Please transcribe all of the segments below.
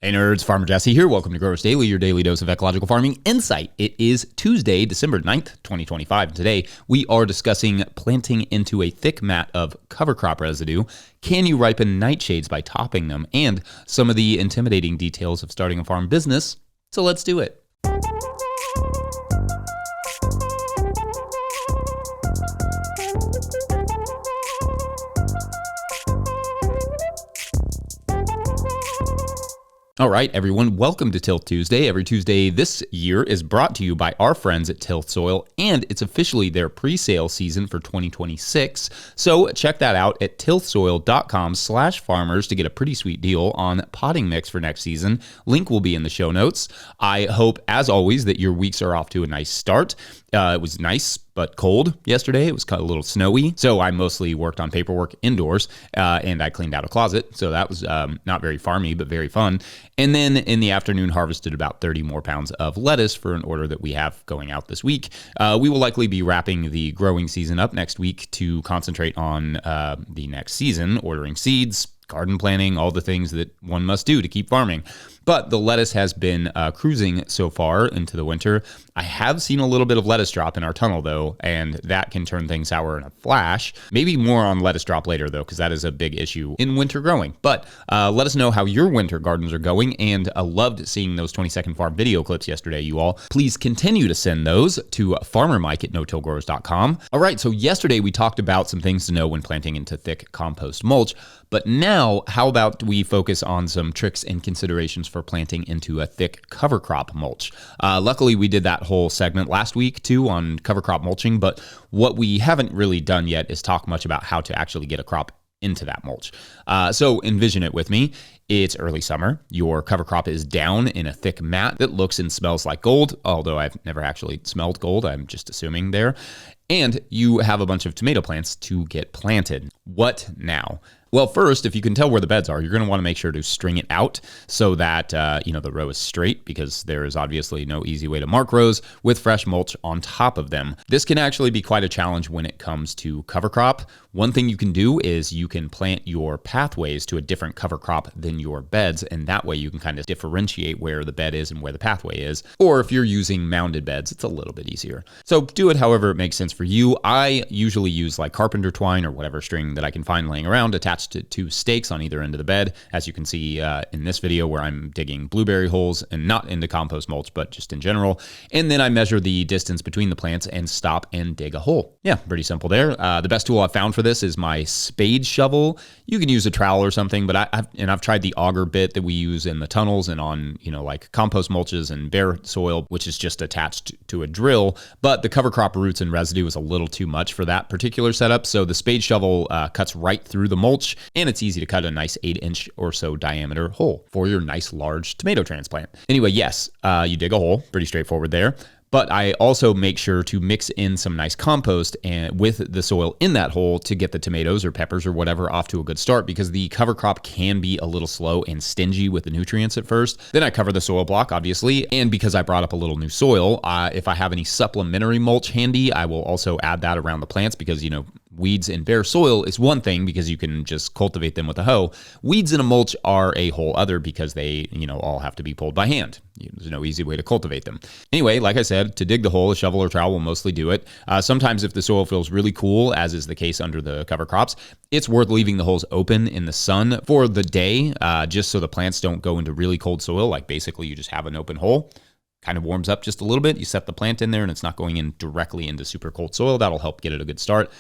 Hey nerds, Farmer Jesse here. Welcome to Growers Daily, your daily dose of ecological farming insight. It is Tuesday, December 9th, 2025. And today we are discussing planting into a thick mat of cover crop residue. Can you ripen nightshades by topping them? And some of the intimidating details of starting a farm business. So let's do it. All right, everyone, welcome to Tilth Tuesday. Every Tuesday this year is brought to you by our friends at Tilth Soil, and it's officially their pre-sale season for 2026. So check that out at tilthsoil.com/farmers to get a pretty sweet deal on potting mix for next season. Link will be in the show notes. I hope, as always, that your weeks are off to a nice start. It was nice but cold yesterday. It was kind of a little snowy, so I mostly worked on paperwork indoors, and I cleaned out a closet, so that was not very farmy, but very fun. And then in the afternoon, harvested about 30 more pounds of lettuce for an order that we have going out this week. We will likely be wrapping the growing season up next week to concentrate on the next season, ordering seeds, garden planning, all the things that one must do to keep farming. But the lettuce has been cruising so far into the winter. I have seen a little bit of lettuce drop in our tunnel, though, and that can turn things sour in a flash. Maybe more on lettuce drop later, though, because that is a big issue in winter growing. But let us know how your winter gardens are going, and I loved seeing those 20-second farm video clips yesterday, you all. Please continue to send those to farmermike@no-tillgrowers.com. All right, so yesterday we talked about some things to know when planting into thick compost mulch, but now how about we focus on some tricks and considerations for planting into a thick cover crop mulch. Luckily, we did that whole segment last week too on cover crop mulching, but what we haven't really done yet is talk much about how to actually get a crop into that mulch. So envision it with me. It's early summer. Your cover crop is down in a thick mat that looks and smells like gold, although I've never actually smelled gold. I'm just assuming there. And you have a bunch of tomato plants to get planted. What now? Well, first, if you can tell where the beds are, you're going to want to make sure to string it out so that, the row is straight, because there is obviously no easy way to mark rows with fresh mulch on top of them. This can actually be quite a challenge when it comes to cover crop. One thing you can do is you can plant your pathways to a different cover crop than your beds, and that way you can kind of differentiate where the bed is and where the pathway is. Or if you're using mounded beds, it's a little bit easier. So do it however it makes sense for you. I usually use like carpenter twine or whatever string that I can find laying around attached to two stakes on either end of the bed, as you can see in this video where I'm digging blueberry holes, and not into compost mulch, but just in general. And then I measure the distance between the plants and stop and dig a hole. Yeah, pretty simple there. The best tool I've found for this is my spade shovel. You can use a trowel or something, but I've tried the auger bit that we use in the tunnels and on, like compost mulches and bare soil, which is just attached to a drill. But the cover crop roots and residue is a little too much for that particular setup. So the spade shovel cuts right through the mulch, and it's easy to cut a nice 8-inch or so diameter hole for your nice large tomato transplant. Anyway, yes, you dig a hole, pretty straightforward there. But I also make sure to mix in some nice compost and with the soil in that hole to get the tomatoes or peppers or whatever off to a good start, because the cover crop can be a little slow and stingy with the nutrients at first. Then I cover the soil block, obviously, and because I brought up a little new soil, if I have any supplementary mulch handy, I will also add that around the plants, because, weeds in bare soil is one thing because you can just cultivate them with a hoe. Weeds in a mulch are a whole other, because they, all have to be pulled by hand. There's no easy way to cultivate them. Anyway, like I said, to dig the hole, a shovel or trowel will mostly do it. Sometimes if the soil feels really cool, as is the case under the cover crops, it's worth leaving the holes open in the sun for the day, just so the plants don't go into really cold soil. Like basically you just have an open hole. Kind of warms up just a little bit. You set the plant in there and it's not going in directly into super cold soil. That'll help get it a good start.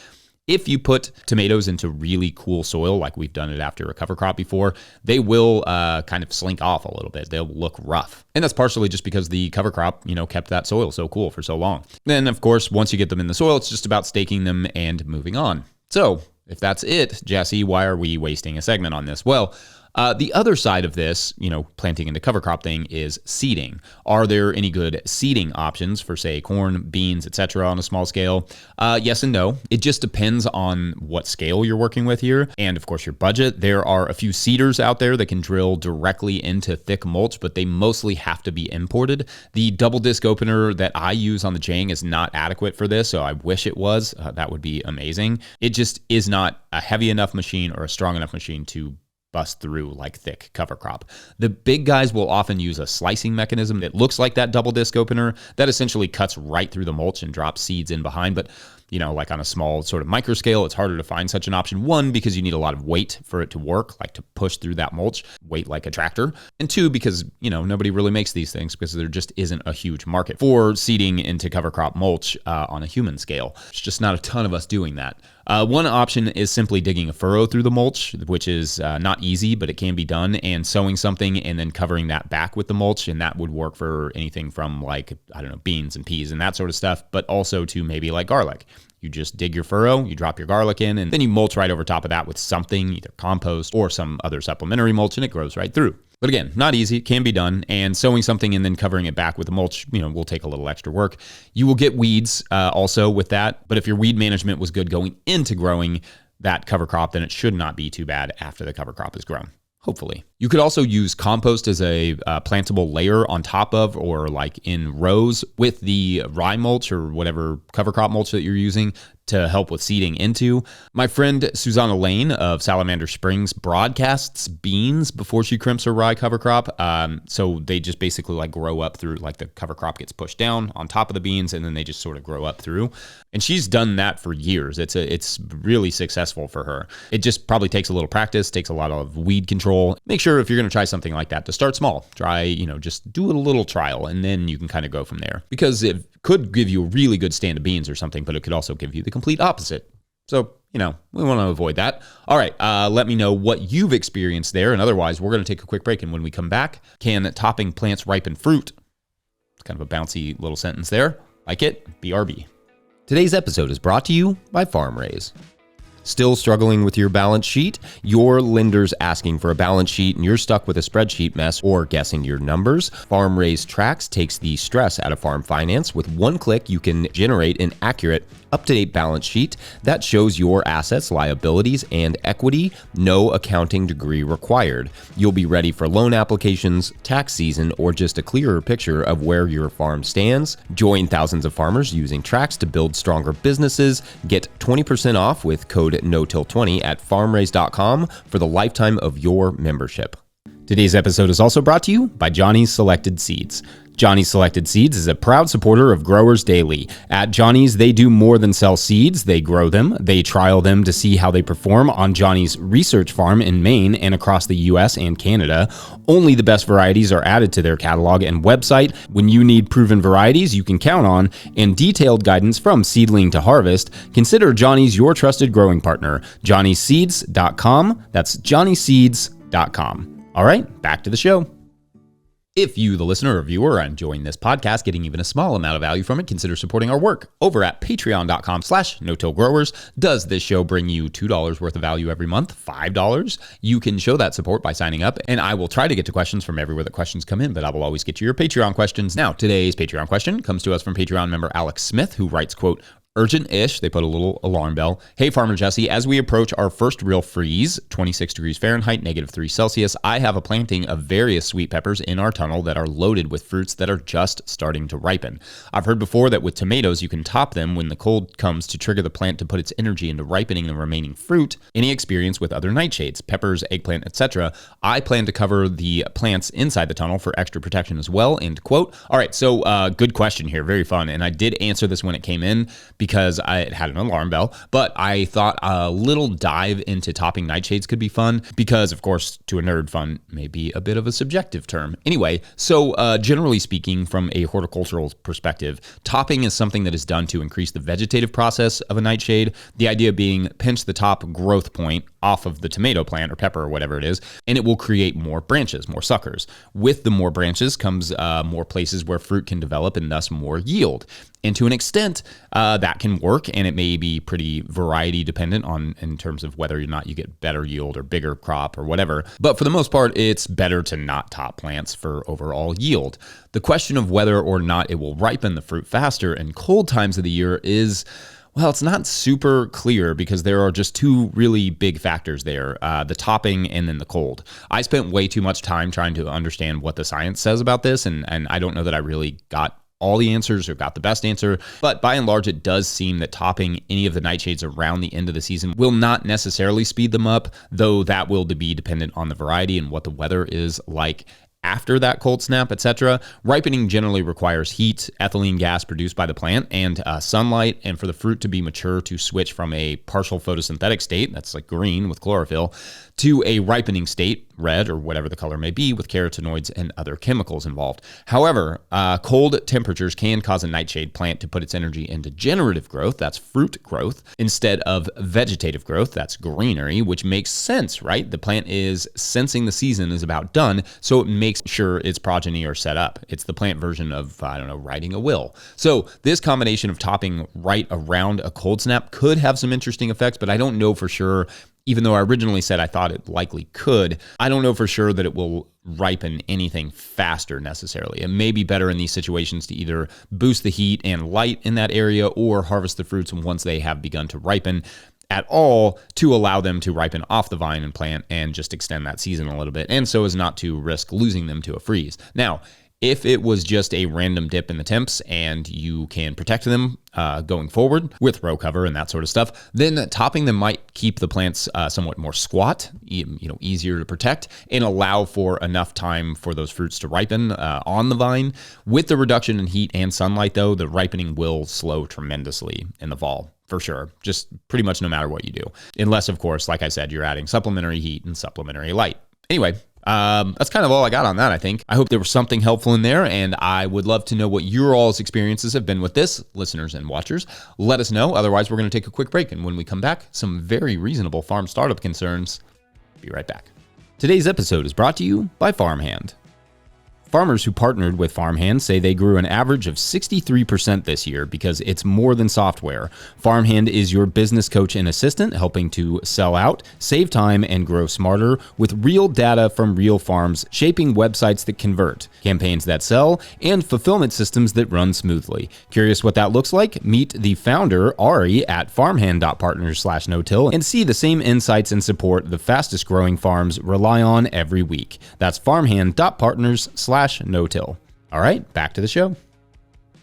If you put tomatoes into really cool soil, like we've done it after a cover crop before, they will kind of slink off a little bit. They'll look rough. And that's partially just because the cover crop, kept that soil so cool for so long. Then, of course, once you get them in the soil, it's just about staking them and moving on. So if that's it, Jesse, why are we wasting a segment on this? Well, the other side of this, planting into cover crop thing is seeding. Are there any good seeding options for, say, corn, beans, etc. on a small scale? Yes and no. It just depends on what scale you're working with here, and of course your budget. There are a few seeders out there that can drill directly into thick mulch, but they mostly have to be imported. The double disc opener that I use on the Jang is not adequate for this, so I wish it was. That would be amazing. It just is not a heavy enough machine or a strong enough machine to bust through like thick cover crop. The big guys will often use a slicing mechanism that looks like that double disc opener that essentially cuts right through the mulch and drops seeds in behind. But like on a small sort of micro scale, it's harder to find such an option. One, because you need a lot of weight for it to work, like to push through that mulch, weight like a tractor. And two, because, nobody really makes these things because there just isn't a huge market for seeding into cover crop mulch on a human scale. There's just not a ton of us doing that. One option is simply digging a furrow through the mulch, which is not easy, but it can be done, and sowing something and then covering that back with the mulch. And that would work for anything from beans and peas and that sort of stuff, but also to maybe like garlic. You just dig your furrow, you drop your garlic in, and then you mulch right over top of that with something, either compost or some other supplementary mulch, and it grows right through. But again, not easy, it can be done, and sowing something and then covering it back with the mulch, will take a little extra work. You will get weeds also with that, but if your weed management was good going into growing that cover crop, then it should not be too bad after the cover crop is grown. Hopefully. You could also use compost as a plantable layer on top of or like in rows with the rye mulch or whatever cover crop mulch that you're using to help with seeding into. My friend Susanna Lane of Salamander Springs broadcasts beans before she crimps her rye cover crop. So they just basically like grow up through, like the cover crop gets pushed down on top of the beans and then they just sort of grow up through. And she's done that for years. It's really successful for her. It just probably takes a little practice, takes a lot of weed control. Make sure if you're going to try something like that to start small, try, just do a little trial and then you can kind of go from there, because it could give you a really good stand of beans or something, but it could also give you the complete opposite. So, we want to avoid that. All right, let me know what you've experienced there. And otherwise, we're going to take a quick break. And when we come back, can topping plants ripen fruit? It's kind of a bouncy little sentence there. Like it? BRB. Today's episode is brought to you by FarmRaise. Still struggling with your balance sheet? Your lender's asking for a balance sheet and you're stuck with a spreadsheet mess or guessing your numbers? FarmRaise Tracks takes the stress out of farm finance. With one click, you can generate an accurate, up-to-date balance sheet that shows your assets, liabilities, and equity. No accounting degree required. You'll be ready for loan applications, tax season, or just a clearer picture of where your farm stands. Join thousands of farmers using Tracks to build stronger businesses. Get 20% off with code NOTIL20 at farmraise.com for the lifetime of your membership. Today's episode is also brought to you by Johnny's Selected Seeds. Johnny's Selected Seeds is a proud supporter of Growers Daily. At Johnny's, they do more than sell seeds. They grow them. They trial them to see how they perform on Johnny's research farm in Maine and across the U.S. and Canada. Only the best varieties are added to their catalog and website. When you need proven varieties you can count on and detailed guidance from seedling to harvest, consider Johnny's your trusted growing partner. JohnnySeeds.com. That's JohnnySeeds.com. All right, back to the show. If you, the listener or viewer, are enjoying this podcast, getting even a small amount of value from it, consider supporting our work over at patreon.com/no-till-growers. Does this show bring you $2 worth of value every month? $5? You can show that support by signing up, and I will try to get to questions from everywhere that questions come in, but I will always get you your Patreon questions. Now, today's Patreon question comes to us from Patreon member Alex Smith, who writes, quote, urgent-ish, they put a little alarm bell. Hey, Farmer Jesse, as we approach our first real freeze, 26 degrees Fahrenheit, -3 Celsius, I have a planting of various sweet peppers in our tunnel that are loaded with fruits that are just starting to ripen. I've heard before that with tomatoes, you can top them when the cold comes to trigger the plant to put its energy into ripening the remaining fruit. Any experience with other nightshades, peppers, eggplant, etc.? I plan to cover the plants inside the tunnel for extra protection as well, end quote. All right, so good question here, very fun. And I did answer this when it came in, because it had an alarm bell, but I thought a little dive into topping nightshades could be fun because, of course, to a nerd, fun may be a bit of a subjective term. Anyway, so generally speaking, from a horticultural perspective, topping is something that is done to increase the vegetative process of a nightshade. The idea being pinch the top growth point off of the tomato plant or pepper or whatever it is, and it will create more branches, more suckers. With the more branches comes more places where fruit can develop and thus more yield. And to an extent, that can work, and it may be pretty variety dependent on in terms of whether or not you get better yield or bigger crop or whatever. But for the most part, it's better to not top plants for overall yield. The question of whether or not it will ripen the fruit faster in cold times of the year is, well, it's not super clear because there are just two really big factors there, the topping and then the cold. I spent way too much time trying to understand what the science says about this, and I don't know that I really got all the answers or got the best answer, but by and large, it does seem that topping any of the nightshades around the end of the season will not necessarily speed them up, though that will be dependent on the variety and what the weather is like after that cold snap, etc. Ripening generally requires heat, ethylene gas produced by the plant, and sunlight, and for the fruit to be mature to switch from a partial photosynthetic state, that's like green with chlorophyll, to a ripening state, red or whatever the color may be, with carotenoids and other chemicals involved. However, cold temperatures can cause a nightshade plant to put its energy into generative growth, that's fruit growth, instead of vegetative growth, that's greenery, which makes sense, right? The plant is sensing the season is about done, so it makes sure its progeny are set up. It's the plant version of, writing a will. So this combination of topping right around a cold snap could have some interesting effects, but I don't know for sure. Even though I originally said I thought it likely could, I don't know for sure that it will ripen anything faster necessarily. It may be better in these situations to either boost the heat and light in that area or harvest the fruits once they have begun to ripen at all, to allow them to ripen off the vine and plant and just extend that season a little bit, and so as not to risk losing them to a freeze. Now, if it was just a random dip in the temps and you can protect them going forward with row cover and that sort of stuff, then topping them might keep the plants somewhat more squat, easier to protect, and allow for enough time for those fruits to ripen on the vine. With the reduction in heat and sunlight, though, the ripening will slow tremendously in the fall. For sure, just pretty much no matter what you do. Unless, of course, like I said, you're adding supplementary heat and supplementary light. Anyway, that's kind of all I got on that, I think. I hope there was something helpful in there, and I would love to know what your all's experiences have been with this, listeners and watchers. Let us know. Otherwise, we're going to take a quick break, and when we come back, some very reasonable farm startup concerns. Be right back. Today's episode is brought to you by Farmhand. Farmers who partnered with Farmhand say they grew an average of 63% this year because it's more than software. Farmhand is your business coach and assistant, helping to sell out, save time, and grow smarter with real data from real farms, shaping websites that convert, campaigns that sell, and fulfillment systems that run smoothly. Curious what that looks like? Meet the founder, Ari, at farmhand.partners/no-till and see the same insights and support the fastest growing farms rely on every week. That's farmhand.partners/no-till. All right, back to the show.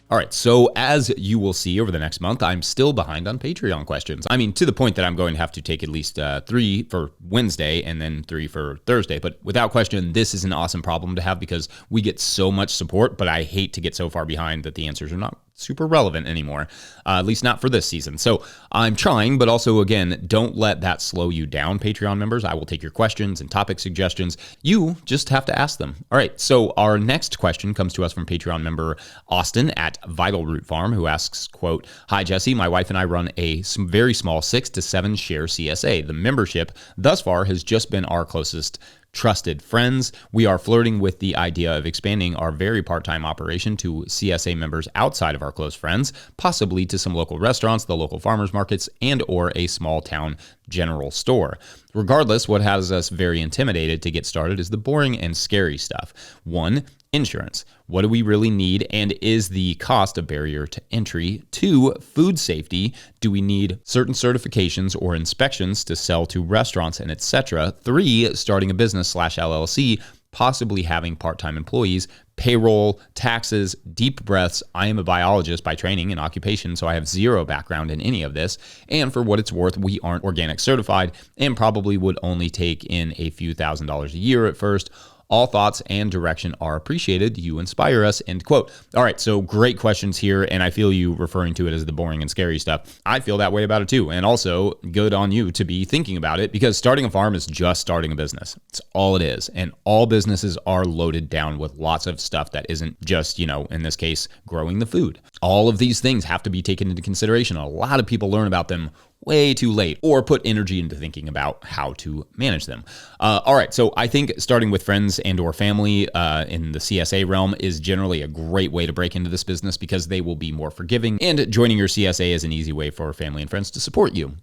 All right, so as you will see over the next month, I'm still behind on Patreon questions. I mean, to the point that I'm going to have to take at least 3 for Wednesday and then 3 for Thursday. But without question, this is an awesome problem to have because we get so much support, but I hate to get so far behind that the answers are not super relevant anymore, at least not for this season. So I'm trying, but also, again, don't let that slow you down, Patreon members. I will take your questions and topic suggestions. You just have to ask them. All right, so our next question comes to us from Patreon member Austin at Vital Root Farm, who asks, quote, "Hi, Jesse. My wife and I run a very small 6 to 7 share CSA. The membership thus far has just been our closest trusted friends. We are flirting with the idea of expanding our very part-time operation to CSA members outside of our close friends, possibly to some local restaurants, the local farmers markets, and or a small town general store. Regardless, what has us very intimidated to get started is the boring and scary stuff. 1, insurance. What do we really need, and is the cost a barrier to entry? 2, food safety. Do we need certain certifications or inspections to sell to restaurants and etc.? 3, starting a business/LLC, possibly having part-time employees, payroll, taxes, deep breaths. I am a biologist by training and occupation, so I have zero background in any of this. And for what it's worth, we aren't organic certified and probably would only take in a few $1,000s a year at first. All thoughts and direction are appreciated. You inspire us," end quote. All right, so great questions here, and I feel you referring to it as the boring and scary stuff. I feel that way about it too, and also good on you to be thinking about it because starting a farm is just starting a business. It's all it is, and all businesses are loaded down with lots of stuff that isn't just, in this case, growing the food. All of these things have to be taken into consideration. A lot of people learn about them way too late or put energy into thinking about how to manage them. All right, so I think starting with friends and or family in the CSA realm is generally a great way to break into this business because they will be more forgiving, and joining your CSA is an easy way for family and friends to support you.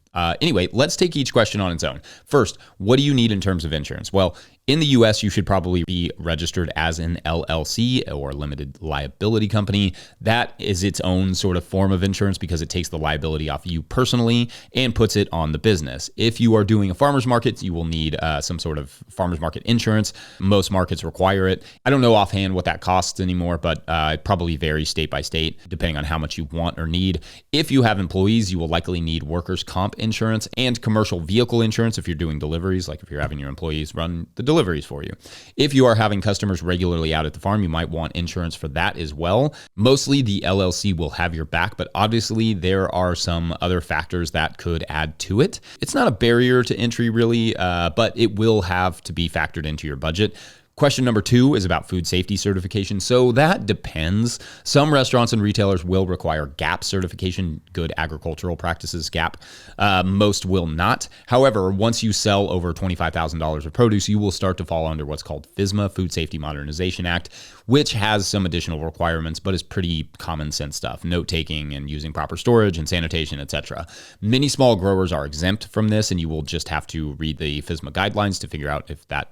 Anyway, let's take each question on its own. First, what do you need in terms of insurance? Well, In the US, you should probably be registered as an LLC or limited liability company. That is its own sort of form of insurance because it takes the liability off you personally and puts it on the business. If you are doing a farmer's market, you will need some sort of farmer's market insurance. Most markets require it. I don't know offhand what that costs anymore, but it probably varies state by state depending on how much you want or need. If you have employees, you will likely need workers' comp insurance and commercial vehicle insurance if you're doing deliveries, like if you're having your employees run the deliveries for you. If you are having customers regularly out at the farm, you might want insurance for that as well. Mostly the LLC will have your back, but obviously there are some other factors that could add to it. It's not a barrier to entry really, but it will have to be factored into your budget. Question number 2 is about food safety certification. So that depends. Some restaurants and retailers will require GAP certification, Good Agricultural Practices, GAP. Most will not. However, once you sell over $25,000 of produce, you will start to fall under what's called FSMA, Food Safety Modernization Act, which has some additional requirements, but is pretty common sense stuff. Note taking and using proper storage and sanitation, etc. Many small growers are exempt from this, and you will just have to read the FSMA guidelines to figure out if that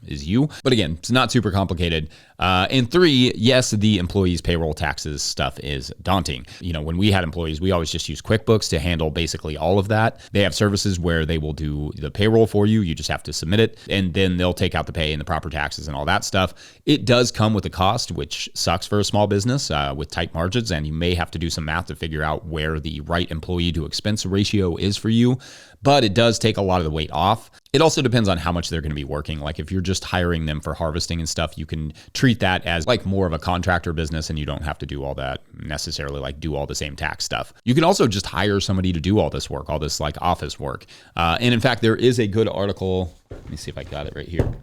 is you. But again, it's not super complicated. And 3, yes, the employees' payroll taxes stuff is daunting. When we had employees, we always just use QuickBooks to handle basically all of that. They have services where they will do the payroll for you. You just have to submit it, and then they'll take out the pay and the proper taxes and all that stuff. It does come with a cost, which sucks for a small business with tight margins, and you may have to do some math to figure out where the right employee to expense ratio is for you. But it does take a lot of the weight off. It also depends on how much they're going to be working. Like if you're just hiring them for harvesting and stuff, you can treat that as like more of a contractor business and you don't have to do all that necessarily, like do all the same tax stuff. You can also just hire somebody to do all this work, all this like office work. And in fact, there is a good article. Let me see if I got it right here.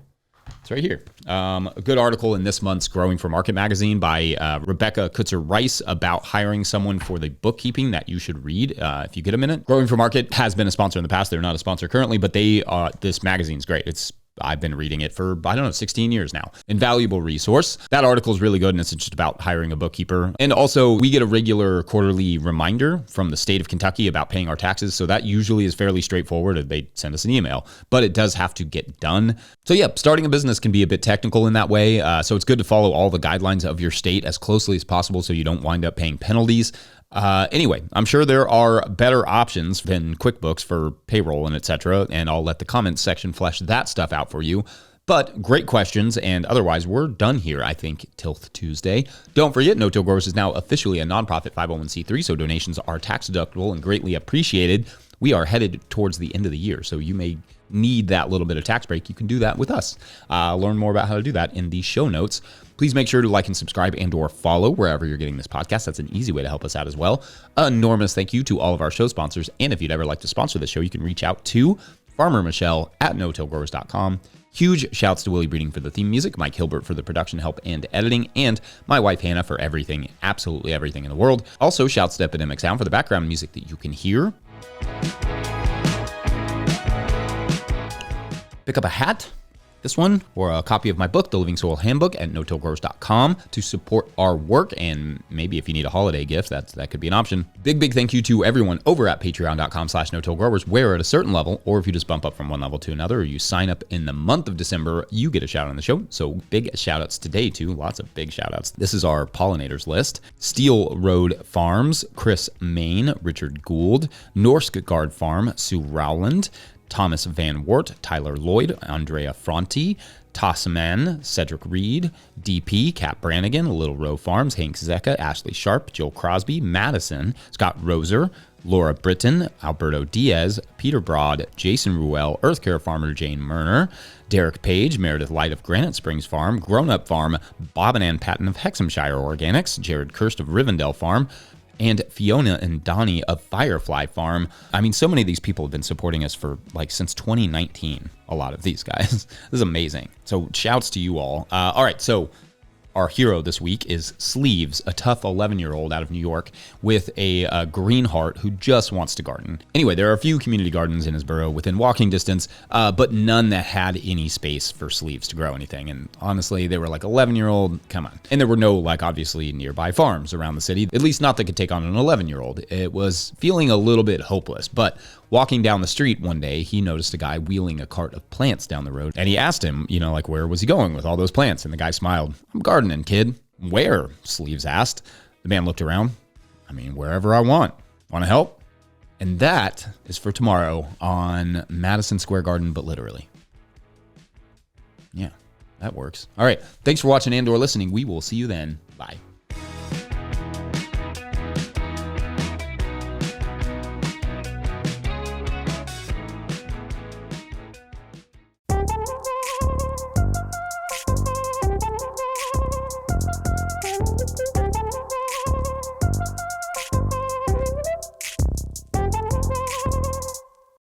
It's right here. A good article in this month's Growing for Market magazine by Rebecca Kutzer-Rice about hiring someone for the bookkeeping that you should read if you get a minute. Growing for Market has been a sponsor in the past. They're not a sponsor currently, but this magazine's great. I've been reading it for, 16 years now. Invaluable resource. That article is really good, and it's just about hiring a bookkeeper. And also, we get a regular quarterly reminder from the state of Kentucky about paying our taxes, so that usually is fairly straightforward. They send us an email, but it does have to get done. So yeah, starting a business can be a bit technical in that way, so it's good to follow all the guidelines of your state as closely as possible so you don't wind up paying penalties. Anyway, I'm sure there are better options than QuickBooks for payroll and etc. And I'll let the comments section flesh that stuff out for you. But great questions, and otherwise, we're done here, I think, Tilth Tuesday. Don't forget, No Till Growers is now officially a nonprofit 501c3, so donations are tax deductible and greatly appreciated. We are headed towards the end of the year, so you may need that little bit of tax break. You can do that with us. Learn more about how to do that in the show notes. Please make sure to like and subscribe and or follow wherever you're getting this podcast. That's an easy way to help us out as well. Enormous thank you to all of our show sponsors. And if you'd ever like to sponsor the show, you can reach out to Farmer Michelle at notillgrowers.com. Huge shouts to Willie Breeding for the theme music, Mike Hilbert for the production help and editing, and my wife Hannah for everything, absolutely everything in the world. Also, shouts to Epidemic Sound for the background music that you can hear. Pick up a hat, this one, or a copy of my book, The Living Soil Handbook, at notillgrowers.com to support our work. And maybe if you need a holiday gift, that could be an option. Big thank you to everyone over at patreon.com/notillgrowers, where at a certain level, or if you just bump up from one level to another, or you sign up in the month of December, you get a shout out on the show. So big shout outs today too. Lots of big shout outs. This is our pollinators list. Steel Road Farms, Chris Main, Richard Gould, Norsk Guard Farm, Sue Rowland, Thomas Van Wart, Tyler Lloyd, Andrea Fronti, Tosman, Cedric Reed, DP, Kat Brannigan, Little Row Farms, Hank Zecca, Ashley Sharp, Joel Crosby, Madison, Scott Roser, Laura Britton, Alberto Diaz, Peter Broad, Jason Ruel, Earth Care Farmer Jane Murner, Derek Page, Meredith Light of Granite Springs Farm, Grown Up Farm, Bob and Ann Patton of Hexhamshire Organics, Jared Kirst of Rivendell Farm, and Fiona and Donnie of Firefly Farm. I mean, so many of these people have been supporting us for since 2019. A lot of these guys. This is amazing. So shouts to you all. All right, so our hero this week is Sleeves, a tough 11-year-old out of New York with a green heart who just wants to garden. Anyway, there are a few community gardens in his borough within walking distance, but none that had any space for Sleeves to grow anything. And honestly, they were 11-year-old, come on. And there were no, obviously nearby farms around the city, at least not that could take on an 11-year-old. It was feeling a little bit hopeless, but Walking down the street one day, he noticed a guy wheeling a cart of plants down the road. And he asked him, like, where was he going with all those plants? And the guy smiled. I'm gardening, kid. Where? Sleeves asked. The man looked around. I mean, wherever I want. Want to help? And that is for tomorrow on Madison Square Garden, but literally. Yeah, that works. All right. Thanks for watching and/or listening. We will see you then. Bye.